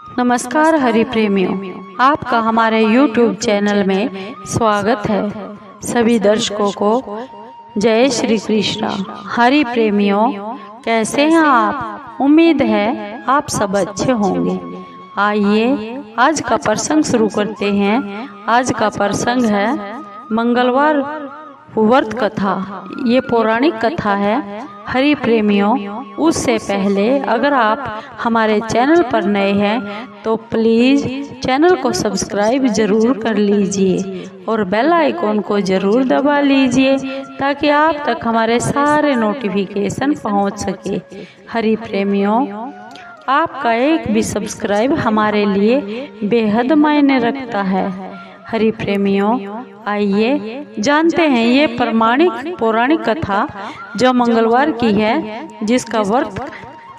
नमस्कार हरि प्रेमियों, आपका हमारे YouTube चैनल में स्वागत है। सभी दर्शकों को जय श्री कृष्णा। हरि प्रेमियों, कैसे हैं आप? उम्मीद है आप सब अच्छे होंगे। आइए आज का प्रसंग शुरू करते हैं। आज का प्रसंग है मंगलवार व्रत कथा। ये पौराणिक कथा है। हरि प्रेमियों, उससे पहले अगर आप हमारे चैनल पर नए हैं तो प्लीज़ चैनल को सब्सक्राइब जरूर कर लीजिए और बेल आइकॉन को जरूर दबा लीजिए ताकि आप तक हमारे सारे नोटिफिकेशन पहुंच सके। हरि प्रेमियों, आपका एक भी सब्सक्राइब हमारे लिए बेहद मायने रखता है। हरि प्रेमियों, आइए जानते हैं ये प्रमाणिक पौराणिक कथा जो मंगलवार की है, जिसका व्रत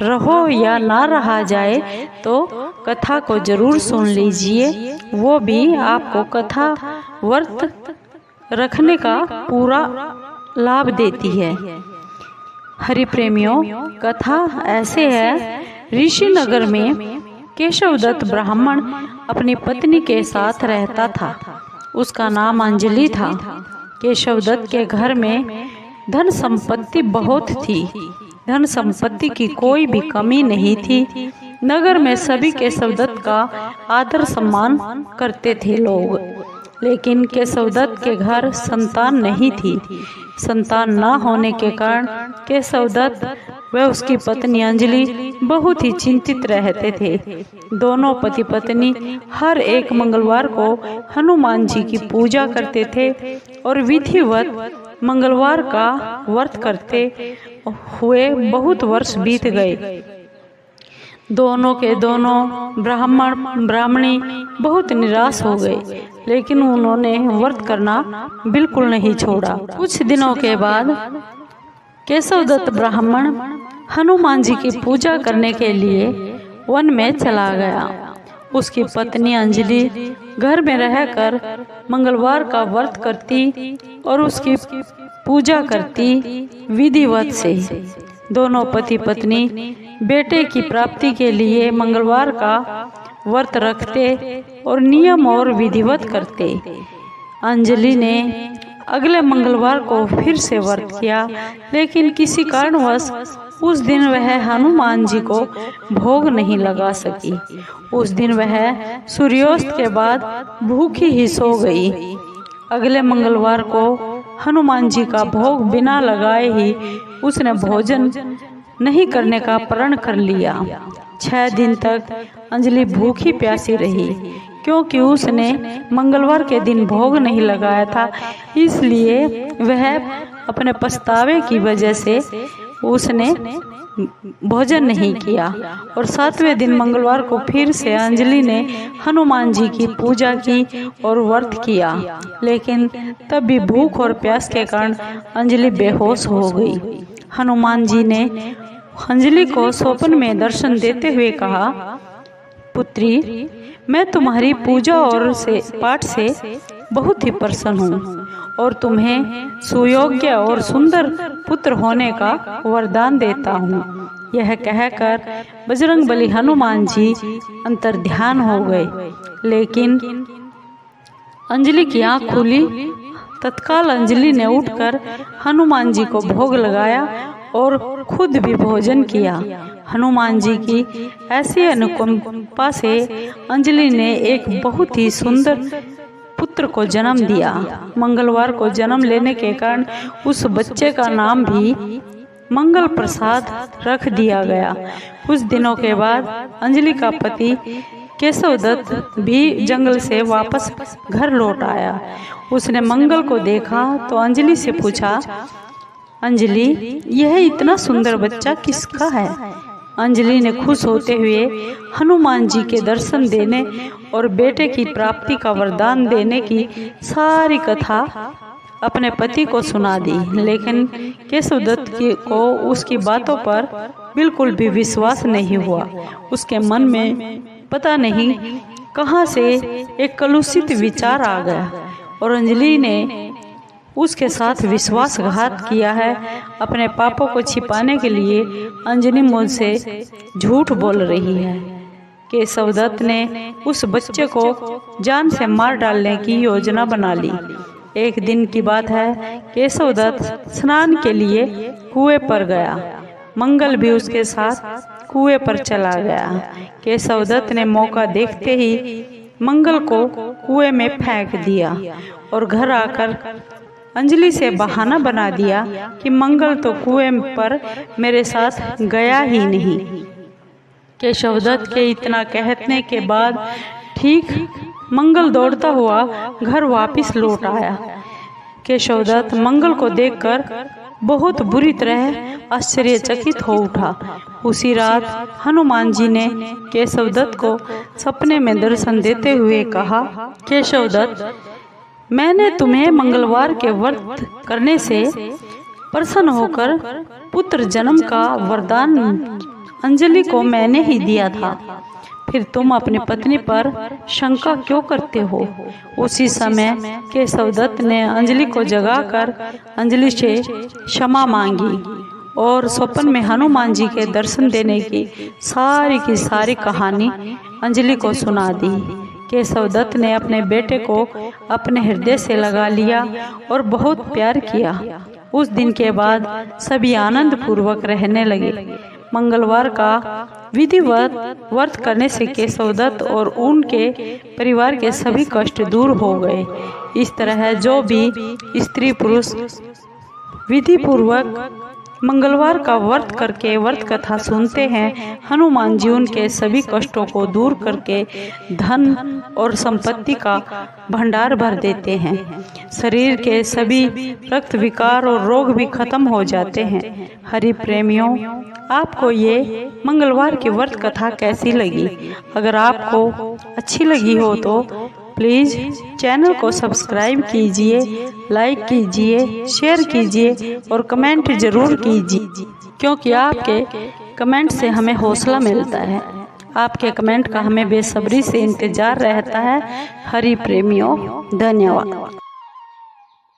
रहो या ना रहा जाए तो कथा को जरूर सुन लीजिए। वो भी आपको कथा व्रत रखने का पूरा लाभ देती है। हरि प्रेमियों, कथा ऐसे है। ऋषि नगर में केशवदत्त ब्राह्मण अपनी पत्नी के साथ रहता था। उसका नाम अंजलि था। केशवदत्त के घर में धन संपत्ति बहुत थी। धन संपत्ति की कोई भी कमी नहीं थी। नगर में सभी केशवदत्त का आदर सम्मान करते थे लोग। लेकिन केशवदत्त के घर संतान नहीं थी। संतान न होने के कारण केशवदत्त व उसकी पत्नी अंजलि बहुत ही चिंतित रहते थे। दोनों पति पत्नी हर एक मंगलवार को हनुमान जी की पूजा करते थे और विधिवत मंगलवार का व्रत करते हुए बहुत वर्ष बीत गए। दोनों के दोनों ब्राह्मण ब्राह्मणी बहुत निराश हो गए, लेकिन उन्होंने व्रत करना बिल्कुल नहीं छोड़ा। कुछ दिनों के बाद केशवदत्त ब्राह्मण हनुमान जी की पूजा करने के लिए वन में चला गया। उसकी पत्नी अंजलि घर में रहकर मंगलवार का व्रत करती और उसकी पूजा करती विधिवत से। दोनों पति पत्नी बेटे की प्राप्ति के लिए मंगलवार का व्रत रखते और नियम और विधिवत करते। अंजलि ने अगले मंगलवार को फिर से व्रत किया, लेकिन किसी कारणवश उस दिन वह हनुमान जी को भोग नहीं लगा सकी। उस दिन वह सूर्यास्त के बाद भूखी ही सो गई। अगले मंगलवार को हनुमान जी का भोग बिना लगाए ही उसने भोजन नहीं करने का प्रण कर लिया। 6 दिन तक अंजलि भूखी प्यासी रही, क्योंकि उसने मंगलवार के दिन भोग नहीं लगाया था। इसलिए वह अपने पछतावे की वजह से उसने भोजन नहीं किया। और 7वें दिन मंगलवार को फिर से अंजलि ने हनुमान जी की पूजा की और व्रत किया, लेकिन तब भी भूख और प्यास के कारण अंजलि बेहोश हो गई। हनुमान जी ने अंजलि को स्वप्न में दर्शन देते हुए कहा, पुत्री, मैं तुम्हारी पूजा और पाठ से बहुत ही प्रसन्न हूँ और तुम्हें सुयोग्य और सुंदर पुत्र होने का वरदान देता हूँ। यह कहकर बजरंगबली हनुमान जी अंतर्ध्यान हो गए। लेकिन अंजलि की आँख खुली। तत्काल अंजलि ने उठकर हनुमान जी को भोग लगाया और खुद भी भोजन किया। हनुमान जी की ऐसी अनुकंपा से अंजलि ने एक बहुत ही सुंदर पुत्र को जन्म दिया। मंगलवार को जन्म लेने के कारण उस बच्चे का नाम भी मंगल प्रसाद रख दिया गया। कुछ दिनों के बाद अंजलि का पति केशवदत्त भी जंगल से वापस घर लौट आया। उसने मंगल को देखा तो अंजलि से पूछा, अंजलि, यह इतना सुंदर बच्चा किसका है? अंजलि ने खुश होते हुए हनुमान जी के दर्शन देने और बेटे की प्राप्ति का वरदान देने की सारी कथा अपने पति को सुना दी। लेकिन केशवदत्त को उसकी बातों पर बिल्कुल भी विश्वास नहीं हुआ। उसके मन में पता नहीं कहां से एक कलुषित विचार आ गया और अंजलि ने उसके साथ विश्वासघात किया है। अपने पापों को छिपाने के लिए अंजलि मुझसे झूठ बोल रही है। केशवदत्त ने उस बच्चे को जान से मार डालने की योजना बना ली। एक दिन की बात है, केशवदत्त स्नान के लिए कुएं पर गया। मंगल भी उसके साथ कुएं पर चला गया। केशवदत्त ने मौका देखते ही मंगल को कुएं में फेंक दिया और घर आकर अंजलि से बहाना बना दिया कि मंगल तो कुएं पर मेरे साथ गया ही नहीं। केशवदत्त के इतना कहने के बाद ठीक मंगल दौड़ता हुआ घर वापस लौट आया। केशवदत्त मंगल को देखकर बहुत बुरी तरह आश्चर्यचकित हो उठा। उसी रात हनुमान जी ने केशवदत्त को सपने में दर्शन देते हुए कहा, केशवदत्त, मैंने तुम्हें मंगलवार के व्रत करने से प्रसन्न होकर पुत्र जन्म का वरदान अंजलि को मैंने ही दिया था। फिर तुम अपनी पत्नी पर शंका क्यों करते हो? उसी समय केशवदत्त ने अंजलि को जगाकर अंजलि से क्षमा मांगी और स्वप्न में हनुमान जी के दर्शन देने की सारी कहानी अंजलि को सुना दी। केशवदत्त ने अपने बेटे को अपने हृदय से लगा लिया और बहुत प्यार किया। उस दिन के बाद सभी आनंद पूर्वक रहने लगे। मंगलवार का विधिवत व्रत करने से केशवदत्त और उनके परिवार के सभी कष्ट दूर हो गए। इस तरह जो भी स्त्री पुरुष विधि पूर्वक मंगलवार का व्रत करके व्रत कथा सुनते हैं, हनुमान जी उनके सभी कष्टों को दूर करके धन और संपत्ति का भंडार भर देते हैं। शरीर के सभी रक्त विकार और रोग भी खत्म हो जाते हैं। हरि प्रेमियों, आपको ये मंगलवार की व्रत कथा कैसी लगी? अगर आपको अच्छी लगी हो तो प्लीज़ चैनल को सब्सक्राइब कीजिए, लाइक कीजिए, शेयर कीजिए और कमेंट ज़रूर कीजिए, क्योंकि आपके कमेंट से हमें हौसला मिलता है। आपके कमेंट का हमें बेसब्री से इंतज़ार रहता है। हरि प्रेमियों, धन्यवाद।